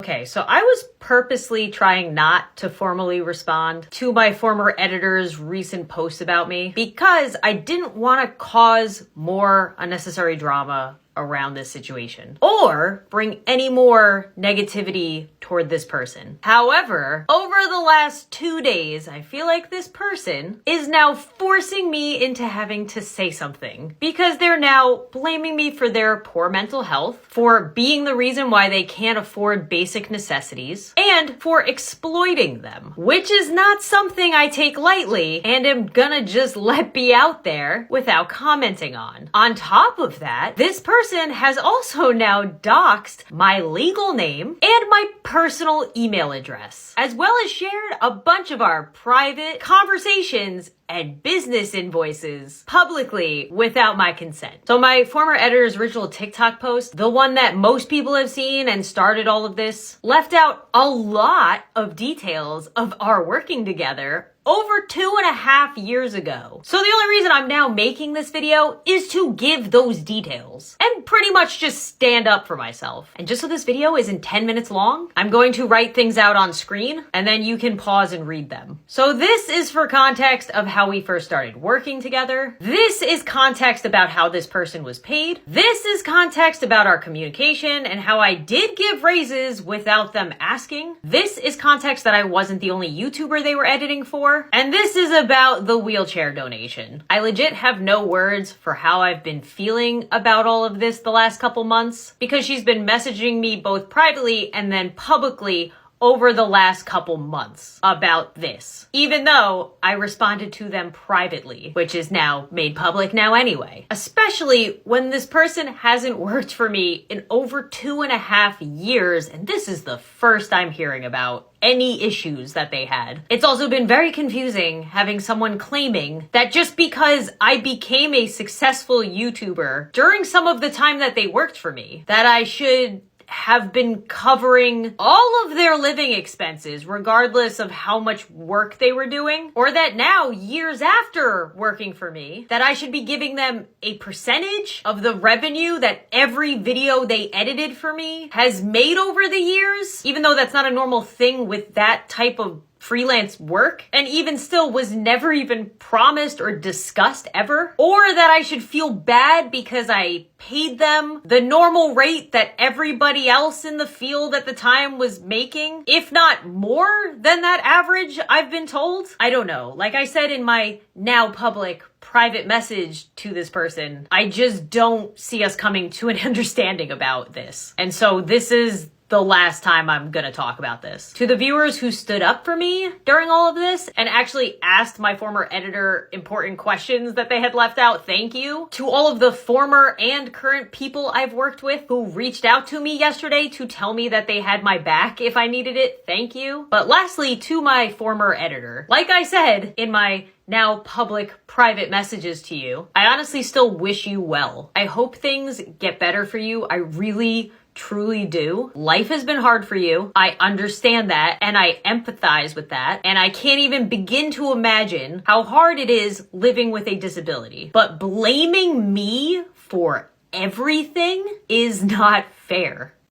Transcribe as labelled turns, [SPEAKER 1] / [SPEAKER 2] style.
[SPEAKER 1] Okay, so I was purposely trying not to formally respond to my former editor's recent posts about me because I didn't want to cause more unnecessary drama around this situation or bring any more negativity toward this person. However, over the last 2 days, I feel like this person is now forcing me into having to say something because they're now blaming me for their poor mental health, for being the reason why they can't afford basic necessities, and for exploiting them, which is not something I take lightly and am gonna just let be out there without commenting on. On top of that, this person has also now doxed my legal name and my personal email address, as well as shared a bunch of our private conversations and business invoices publicly without my consent. So my former editor's original TikTok post, the one that most people have seen and started all of this, left out a lot of details of our working together over 2.5 years ago. So the only reason I'm now making this video is to give those details and pretty much just stand up for myself. And just so this video isn't 10 minutes long, I'm going to write things out on screen and then you can pause and read them. So this is for context of how we first started working together. This is context about how this person was paid. This is context about our communication and how I did give raises without them asking. This is context that I wasn't the only YouTuber they were editing for. And this is about the wheelchair donation. I legit have no words for how I've been feeling about all of this the last couple months because she's been messaging me both privately and then publicly over the last couple months about this, even though I responded to them privately, which is now made public now anyway. Especially when this person hasn't worked for me in over 2.5 years, and this is the first I'm hearing about any issues that they had. It's also been very confusing having someone claiming that just because I became a successful YouTuber during some of the time that they worked for me, that I should have been covering all of their living expenses regardless of how much work they were doing, or that now, years after working for me, that I should be giving them a percentage of the revenue that every video they edited for me has made over the years, even though that's not a normal thing with that type of freelance work, and even still was never even promised or discussed ever, or that I should feel bad because I paid them the normal rate that everybody else in the field at the time was making, if not more than that average, I've been told. I don't know. Like I said in my now public private message to this person, I just don't see us coming to an understanding about this. And so this is the last time I'm gonna talk about this. To the viewers who stood up for me during all of this and actually asked my former editor important questions that they had left out, thank you. To all of the former and current people I've worked with who reached out to me yesterday to tell me that they had my back if I needed it, thank you. But lastly, to my former editor, like I said in my now public private messages to you, I honestly still wish you well. I hope things get better for you. I really truly do. Life has been hard for you. I understand that and I empathize with that. And I can't even begin to imagine how hard it is living with a disability. But blaming me for everything is not fair.